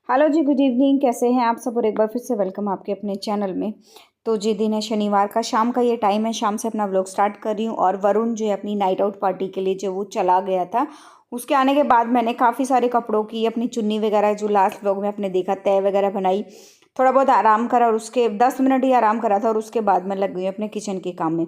Hello जी, good evening. कैसे हैं आप सब? और एक बार फिर से वेलकम आपके अपने चैनल में। तो जी दिन है शनिवार का, शाम का ये टाइम है। शाम से अपना व्लॉग स्टार्ट कर रही हूँ। और वरुण जो है अपनी नाइट आउट पार्टी के लिए जो वो चला गया था, उसके आने के बाद मैंने काफ़ी सारे कपड़ों की अपनी चुन्नी वगैरह जो लास्ट व्लॉग में आपने देखा तय वगैरह बनाई, थोड़ा बहुत आराम करा और उसके 10 मिनट ही आराम करा था और उसके बाद मैं लग गई अपने किचन के काम में।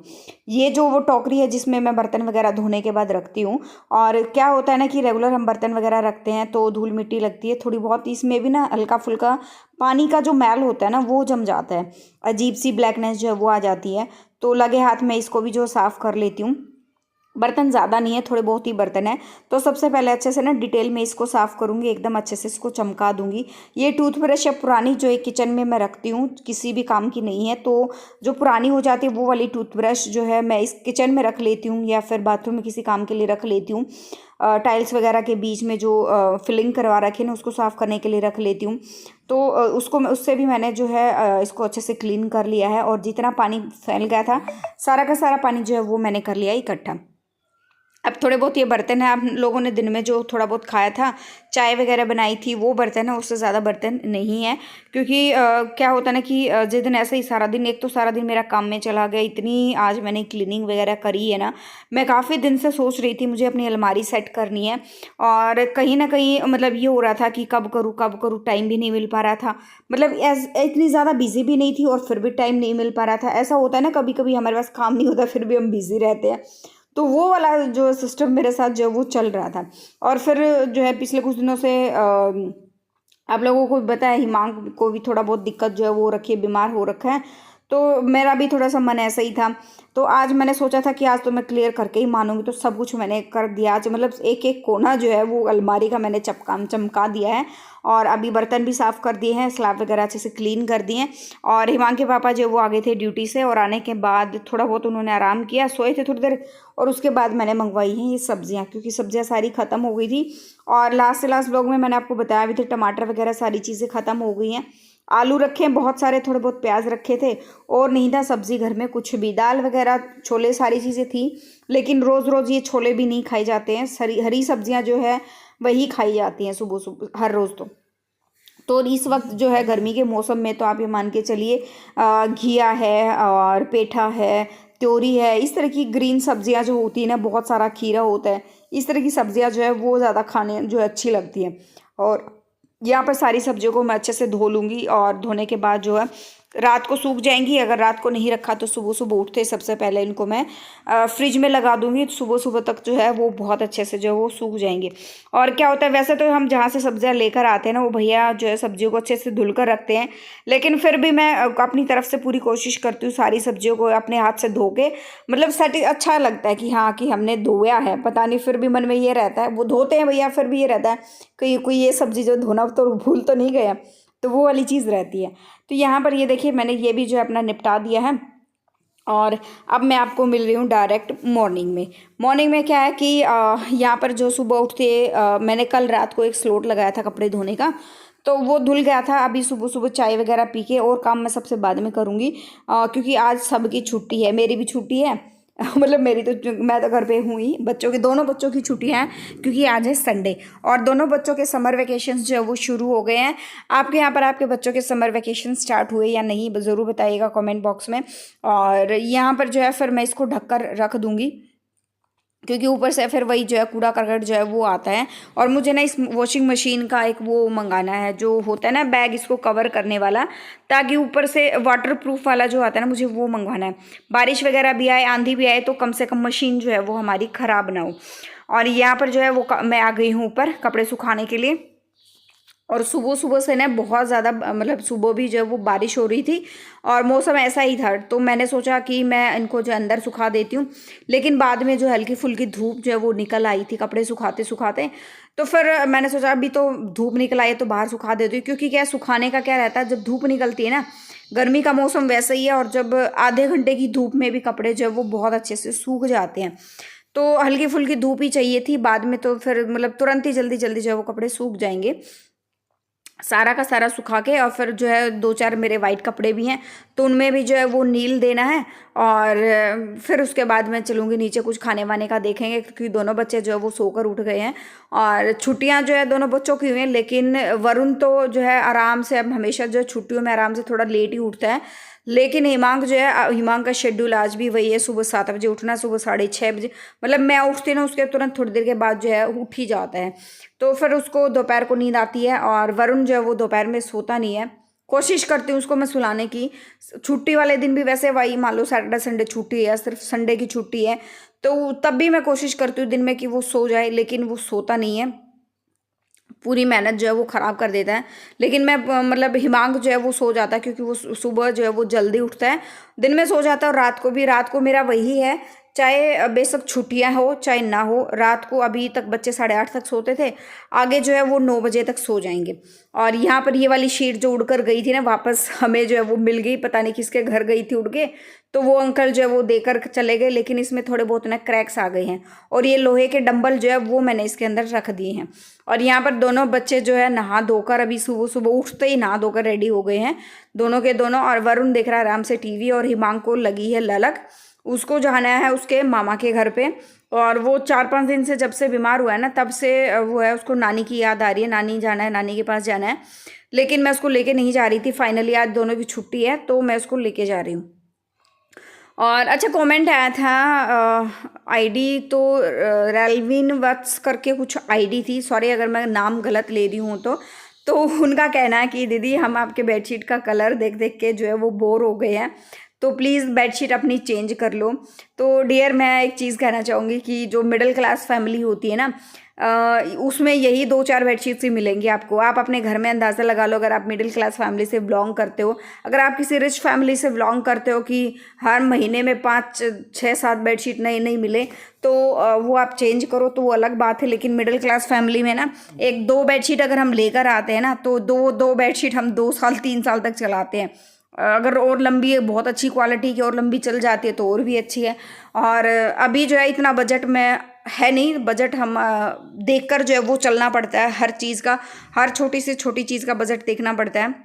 ये जो वो टोकरी है जिसमें मैं बर्तन वगैरह धोने के बाद रखती हूँ। और क्या होता है ना कि रेगुलर हम बर्तन वगैरह रखते हैं तो धूल मिट्टी लगती है थोड़ी बहुत, इसमें भी ना हल्का फुल्का पानी का जो मैल होता है ना वो जम जाता है, अजीब सी ब्लैकनेस जो है वो आ जाती है। तो लगे हाथ में इसको भी जो साफ़ कर लेती हूँ। बर्तन ज़्यादा नहीं है, थोड़े बहुत ही बर्तन है। तो सबसे पहले अच्छे से ना डिटेल में इसको साफ़ करूँगी, एकदम अच्छे से इसको चमका दूंगी। ये टूथब्रश है पुरानी जो एक किचन में मैं रखती हूँ, किसी भी काम की नहीं है। तो जो पुरानी हो जाती है वो वाली टूथब्रश जो है मैं इस किचन में रख लेती हूँ या फिर बाथरूम में किसी काम के लिए रख लेती हूँ। टाइल्स वगैरह के बीच में जो फिलिंग करवा रखी है ना उसको साफ़ करने के लिए रख लेती हूँ। तो उसको उससे भी मैंने जो है इसको अच्छे से क्लीन कर लिया है। और जितना पानी फैल गया था सारा का सारा पानी जो है वो मैंने कर लिया इकट्ठा। अब थोड़े बहुत ये बर्तन है, आप लोगों ने दिन में जो थोड़ा बहुत खाया था, चाय वगैरह बनाई थी वो बर्तन है, उससे ज़्यादा बर्तन नहीं है। क्योंकि क्या होता है ना कि जिस दिन ऐसे ही सारा दिन, एक तो सारा दिन मेरा काम में चला गया, इतनी आज मैंने क्लीनिंग वगैरह करी है ना। मैं काफ़ी दिन से सोच रही थी मुझे अपनी अलमारी सेट करनी है। और कहीं ना कहीं मतलब ये हो रहा था कि कब करूँ, टाइम भी नहीं मिल पा रहा था। मतलब इतनी ज़्यादा बिजी भी नहीं थी और फिर भी टाइम नहीं मिल पा रहा था। ऐसा होता है ना कभी कभी हमारे पास काम नहीं होता फिर भी हम बिजी रहते हैं। तो वो वाला जो सिस्टम मेरे साथ जो वो चल रहा था। और फिर जो है पिछले कुछ दिनों से आप लोगों को भी पता है हिमांक को भी थोड़ा बहुत दिक्कत जो है वो रखी है, बीमार हो रखा है। तो मेरा भी थोड़ा सा मन ऐसा ही था। तो आज मैंने सोचा था कि आज तो मैं क्लियर करके ही मानूंगी, तो सब कुछ मैंने कर दिया आज। मतलब एक एक कोना जो है वो अलमारी का मैंने चमका दिया है। और अभी बर्तन भी साफ़ कर दिए हैं, स्लैब वगैरह अच्छे से क्लीन कर दिए हैं। और हिमांक के पापा जो वो आ गए थे ड्यूटी से, और आने के बाद थोड़ा बहुत उन्होंने आराम किया, सोए थे थोड़ी देर। और उसके बाद मैंने मंगवाई हैं ये सब्जियां, क्योंकि सब्जियां सारी ख़त्म हो गई थी। और लास्ट से लास्ट ब्लॉग में मैंने आपको बताया भी था टमाटर वगैरह सारी चीज़ें ख़त्म हो गई हैं। आलू रखे हैं बहुत सारे, थोड़े बहुत प्याज रखे थे। और नहीं था सब्जी घर में कुछ भी, दाल वगैरह छोले सारी चीज़ें थी। लेकिन रोज़ रोज़ ये छोले भी नहीं खाए जाते हैं, हरी हरी सब्जियां जो है वही खाई जाती हैं सुबह सुबह हर रोज़। तो इस वक्त जो है गर्मी के मौसम में तो आप ये मान के चलिए घिया है और पेठा है, त्योरी है, इस तरह की ग्रीन सब्जियां जो होती है ना, बहुत सारा खीरा होता है, इस तरह की सब्जियां जो है वो ज़्यादा खाने जो है अच्छी लगती हैं। और यहाँ पर सारी सब्जियों को मैं अच्छे से धो लूँगी और धोने के बाद जो है रात को सूख जाएंगी। अगर रात को नहीं रखा तो सुबह सुबह उठते सबसे पहले इनको मैं फ्रिज में लगा दूंगी, तो सुबह सुबह तक जो है वो बहुत अच्छे से जो है वो सूख जाएंगे। और क्या होता है, वैसे तो हम जहाँ से सब्जियाँ लेकर आते हैं ना वो भैया जो है सब्जियों को अच्छे से धुल कर रखते हैं। लेकिन फिर भी मैं अपनी तरफ से पूरी कोशिश करती हूँ सारी सब्जियों को अपने हाथ से धो के, मतलब सेट अच्छा लगता है कि हाँ कि हमने धोया है। पता नहीं फिर भी मन में ये रहता है, वो धोते हैं भैया फिर भी ये रहता है कि कोई ये सब्जी जो धोना तो भूल तो नहीं गया। तो वो वाली चीज़ रहती है। तो यहाँ पर ये देखिए मैंने ये भी जो है अपना निपटा दिया है। और अब मैं आपको मिल रही हूँ डायरेक्ट मॉर्निंग में। मॉर्निंग में क्या है कि यहाँ पर जो सुबह उठते मैंने कल रात को एक स्लोट लगाया था कपड़े धोने का, तो वो धुल गया था। अभी सुबह सुबह चाय वगैरह पी के और काम मैं सबसे बाद में करूँगी, क्योंकि आज सबकी छुट्टी है, मेरी भी छुट्टी है। मतलब मेरी तो, मैं तो घर पे हूँ ही, बच्चों की दोनों बच्चों की छुट्टी है क्योंकि आज है संडे। और दोनों बच्चों के समर वेकेशंस जो है वो शुरू हो गए हैं। आपके यहाँ पर आपके बच्चों के समर वेकेशन स्टार्ट हुए या नहीं ज़रूर बताइएगा कमेंट बॉक्स में। और यहाँ पर जो है फिर मैं इसको ढककर रख दूँगी, क्योंकि ऊपर से फिर वही जो है कूड़ा करकट जो है वो आता है। और मुझे ना इस वॉशिंग मशीन का एक वो मंगाना है जो होता है ना बैग इसको कवर करने वाला, ताकि ऊपर से वाटर प्रूफ वाला जो आता है ना, मुझे वो मंगवाना है। बारिश वगैरह भी आए, आंधी भी आए, तो कम से कम मशीन जो है वो हमारी ख़राब ना हो। और यहाँ पर जो है वो मैं आ गई हूँ ऊपर कपड़े सुखाने के लिए। और सुबह सुबह से ना बहुत ज़्यादा मतलब सुबह भी जो है वो बारिश हो रही थी और मौसम ऐसा ही था। तो मैंने सोचा कि मैं इनको जो अंदर सुखा देती हूँ, लेकिन बाद में जो हल्की फुल्की धूप जो है वो निकल आई थी कपड़े सुखाते सुखाते। तो फिर मैंने सोचा अभी तो धूप निकल आई है तो बाहर सुखा देती हूँ, क्योंकि क्या सुखाने का क्या रहता है, जब धूप निकलती है ना, गर्मी का मौसम वैसा ही है, और जब आधे घंटे की धूप में भी कपड़े जो है वो बहुत अच्छे से सूख जाते हैं। तो हल्की फुल्की धूप ही चाहिए थी, बाद में तो फिर मतलब तुरंत ही जल्दी जल्दी जो है वो कपड़े सूख जाएंगे। सारा का सारा सुखा के और फिर जो है दो चार मेरे वाइट कपड़े भी हैं तो उनमें भी जो है वो नील देना है। और फिर उसके बाद मैं चलूँगी नीचे, कुछ खाने वाने का देखेंगे, क्योंकि दोनों बच्चे जो है वो सोकर उठ गए हैं और छुट्टियां जो है दोनों बच्चों की हुई हैं। लेकिन वरुण तो जो है आराम से, अब हमेशा जो है छुट्टियों में आराम से थोड़ा लेट ही उठता है। लेकिन हिमांक जो है, हिमांक का शेड्यूल आज भी वही है, सुबह 7 बजे उठना, सुबह 6:30 बजे, मतलब मैं उठती ना उसके तुरंत थोड़ी देर के बाद जो है उठ ही जाता है। तो फिर उसको दोपहर को नींद आती है और वरुण जो है वो दोपहर में सोता नहीं है। कोशिश करती हूँ उसको मैं सुलाने की। छुट्टी वाले दिन भी वैसे वही मान लो सैटरडे संडे छुट्टी है, सिर्फ संडे की छुट्टी है, तो तब भी मैं कोशिश करती हूँ दिन में कि वो सो जाए, लेकिन वो सोता नहीं है। पूरी मेहनत जो है वो ख़राब कर देता है। लेकिन मैं मतलब हिमांक जो है वो सो जाता है, क्योंकि वो सुबह जो है वो जल्दी उठता है, दिन में सो जाता है। और रात को भी, रात को मेरा वही है, चाहे बेशक छुट्टियां हो चाहे ना हो, रात को अभी तक बच्चे 8:30 तक सोते थे, आगे जो है वो 9 बजे तक सो जाएंगे। और यहाँ पर ये वाली शीट जो उड़कर गई थी ना वापस, हमें जो है वो मिल गई, पता नहीं किसके घर गई थी उड़ के, तो वो अंकल जो है वो देकर चले गए। लेकिन इसमें थोड़े बहुत ना क्रैक्स आ गए हैं। और ये लोहे के डंबल जो है वो मैंने इसके अंदर रख दिए हैं। और यहाँ पर दोनों बच्चे जो है नहा धोकर, अभी सुबह सुबह उठते ही नहा धोकर रेडी हो गए हैं, दोनों के दोनों। और वरुण देख रहा है आराम से टीवी, और हिमांक को लगी है ललक, उसको जाना है उसके मामा के घर पे। और वो 4-5 दिन से, जब से बीमार हुआ है ना, तब से वो है, उसको नानी की याद आ रही है, नानी जाना है, नानी के पास जाना है। लेकिन मैं उसको लेके नहीं जा रही थी, फाइनली आज दोनों की छुट्टी है तो मैं उसको लेके जा रही हूँ। और अच्छा कमेंट आया था, आईडी तो रेलविन वत्स करके कुछ आईडी थी, सॉरी अगर मैं नाम गलत ले रही हूँ तो उनका कहना है कि दीदी हम आपके बेडशीट का कलर देख देख के जो है वो बोर हो गए हैं, तो प्लीज़ बेडशीट अपनी चेंज कर लो। तो डियर, मैं एक चीज़ कहना चाहूँगी कि जो मिडिल क्लास फैमिली होती है ना, उसमें यही 2-4 बेडशीट्स ही मिलेंगी आपको। आप अपने घर में अंदाज़ा लगा लो, अगर आप मिडिल क्लास फैमिली से बिलोंग करते हो, अगर आप किसी रिच फैमिली से बिलोंग करते हो कि हर महीने में 5-6-7 बेडशीट नई नई मिले, तो वो आप चेंज करो तो वो अलग बात है। लेकिन मिडिल क्लास फैमिली में ना, 1-2 बेडशीट अगर हम लेकर आते हैं ना, तो दो बेडशीट हम 2 साल 3 साल तक चलाते हैं। अगर और लंबी है, बहुत अच्छी क्वालिटी की और लंबी चल जाती है तो और भी अच्छी है। और अभी जो है इतना बजट में है नहीं, बजट हम देखकर जो है वो चलना पड़ता है, हर चीज़ का, हर छोटी से छोटी चीज़ का बजट देखना पड़ता है।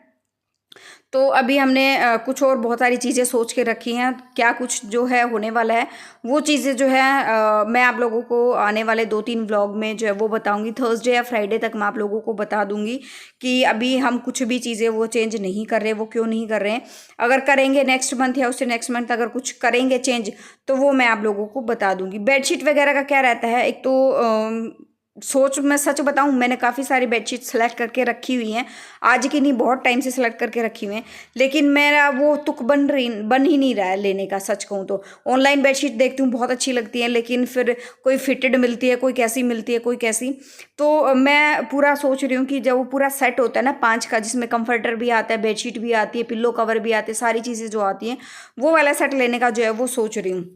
तो अभी हमने कुछ और बहुत सारी चीज़ें सोच के रखी हैं, क्या कुछ जो है होने वाला है वो चीज़ें जो है मैं आप लोगों को आने वाले 2-3 व्लॉग में जो है वो बताऊंगी। थर्सडे या फ्राइडे तक मैं आप लोगों को बता दूंगी कि अभी हम कुछ भी चीज़ें वो चेंज नहीं कर रहे, वो क्यों नहीं कर रहे हैं। अगर करेंगे नेक्स्ट मंथ या उससे नेक्स्ट मंथ अगर कुछ करेंगे चेंज, तो वो मैं आप लोगों को बता दूंगी। बेडशीट वगैरह का क्या रहता है, एक तो सोच, मैं सच बताऊं, मैंने काफ़ी सारी बेडशीट सेलेक्ट करके रखी हुई हैं, आज की नहीं बहुत टाइम से सेलेक्ट करके रखी हुई हैं, लेकिन मेरा वो तुक बन ही नहीं रहा है लेने का। सच कहूँ तो ऑनलाइन बेडशीट देखती हूँ, बहुत अच्छी लगती है, लेकिन फिर कोई फिटेड मिलती है, कोई कैसी मिलती है, कोई कैसी। तो मैं पूरा सोच रही हूँ कि जब वो पूरा सेट होता है ना 5 का, जिसमें कंफर्टर भी आता है, बेडशीट भी आती है, पिल्लो कवर भी आते हैं, सारी चीज़ें जो आती हैं, वो वाला सेट लेने का जो है वो सोच रही हूँ।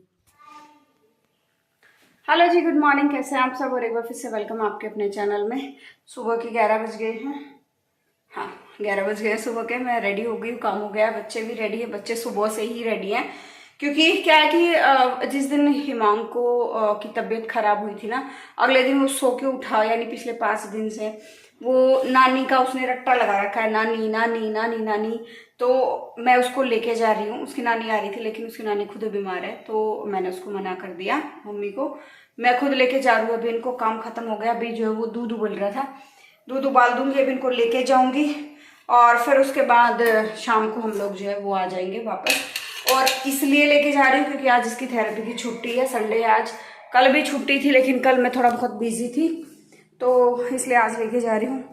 हेलो जी, गुड मॉर्निंग, कैसे हैं आप सब, और एक बार फिर से वेलकम आपके अपने चैनल में। सुबह के 11 बज गए हैं, हाँ 11 बज गए सुबह के। मैं रेडी हो गई हूँ, काम हो गया, बच्चे भी रेडी है, बच्चे सुबह से ही रेडी हैं। क्योंकि क्या है कि जिस दिन हिमांक को की तबीयत खराब हुई थी ना, अगले दिन वो सो के उठा, यानी पिछले 5 दिन से वो नानी का उसने रट्टा लगा रखा है, नानी नानी नानी नानी। तो मैं उसको लेके जा रही हूँ, उसकी नानी आ रही थी, लेकिन उसकी नानी खुद बीमार है, तो मैंने उसको मना कर दिया मम्मी को, मैं खुद लेके जा रही हूँ। अभी इनको काम खत्म हो गया, अभी जो है वो दूध उबल रहा था, दूध उबाल दूंगी, अभी इनको लेके जाऊंगी, और फिर उसके बाद शाम को हम लोग जो है वो आ जाएंगे वापस। और इसलिए लेके जा रही हूँ क्योंकि आज इसकी थेरेपी की छुट्टी है, संडे है आज। कल भी छुट्टी थी, लेकिन कल मैं थोड़ा बहुत बिजी थी, तो इसलिए आज लेके जा रही हूँ।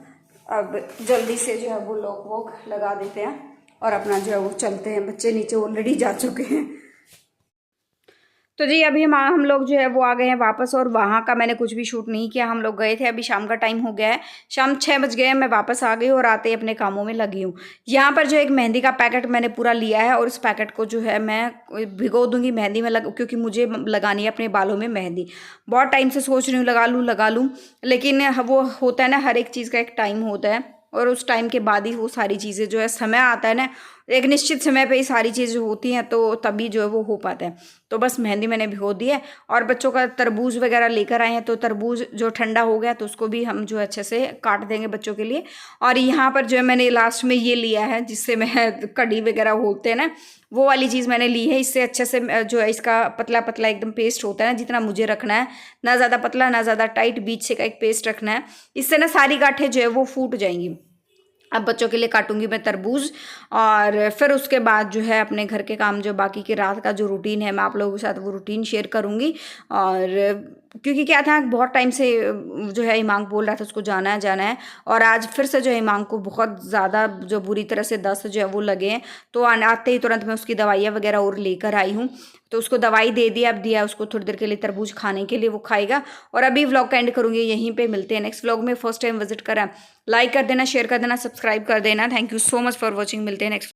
अब जल्दी से जो है वो लॉक वॉक लगा देते हैं और अपना जो है वो चलते हैं। बच्चे नीचे ऑलरेडी जा चुके हैं। तो जी अभी हम लोग जो है वो आ गए हैं वापस, और वहाँ का मैंने कुछ भी शूट नहीं किया। हम लोग गए थे, अभी शाम का टाइम हो गया है, शाम 6 बज गए हैं, मैं वापस आ गई और आते ही अपने कामों में लगी हूँ। यहाँ पर जो एक मेहंदी का पैकेट मैंने पूरा लिया है, और इस पैकेट को जो है मैं भिगो दूंगी मेहंदी में, क्योंकि मुझे लगानी है अपने बालों में मेहंदी। बहुत टाइम से सोच रही हूँ लगा लूँ, लेकिन वो होता है ना, हर एक चीज़ का एक टाइम होता है, और उस टाइम के बाद ही वो सारी चीज़ें जो है, समय आता है ना, एक निश्चित समय पे ही सारी चीज़ें होती हैं, तो तभी जो है वो हो पाता है। तो बस मेहंदी मैंने भिगो दी है और बच्चों का तरबूज वगैरह लेकर आए हैं, तो तरबूज जो ठंडा हो गया तो उसको भी हम जो है अच्छे से काट देंगे बच्चों के लिए। और यहाँ पर जो है मैंने लास्ट में ये लिया है जिससे मैं कड़ी वगैरह होते हैं ना, वो वाली चीज़ मैंने ली है। इससे अच्छे से जो है इसका पतला पतला एकदम पेस्ट होता है ना, जितना मुझे रखना है, ना ज़्यादा पतला ना ज़्यादा टाइट, बीच से का एक पेस्ट रखना है। इससे ना सारी गांठें जो है वो फूट जाएंगी। अब बच्चों के लिए काटूंगी मैं तरबूज, और फिर उसके बाद जो है अपने घर के काम, जो बाकी की रात का जो रूटीन है, मैं आप लोगों के साथ वो रूटीन शेयर करूंगी। और क्योंकि क्या था, बहुत टाइम से जो है इमांग बोल रहा था उसको जाना है जाना है, और आज फिर से जो है इमांग को बहुत ज़्यादा जो बुरी तरह से दस्त जो है वो लगे हैं। तो आते ही तुरंत मैं उसकी दवाइयाँ वगैरह और लेकर आई हूँ। तो उसको दवाई दे दिया, अब दिया उसको थोड़ी देर के लिए तरबूज खाने के लिए, वो खाएगा। और अभी व्लॉग का एंड करूँगी यहीं पे, मिलते हैं नेक्स्ट व्लॉग में। फर्स्ट टाइम विजिट करा, लाइक कर देना, शेयर कर देना, सब्सक्राइब कर देना। Thank you so much for watching. मिलते हैं नेक्स्ट।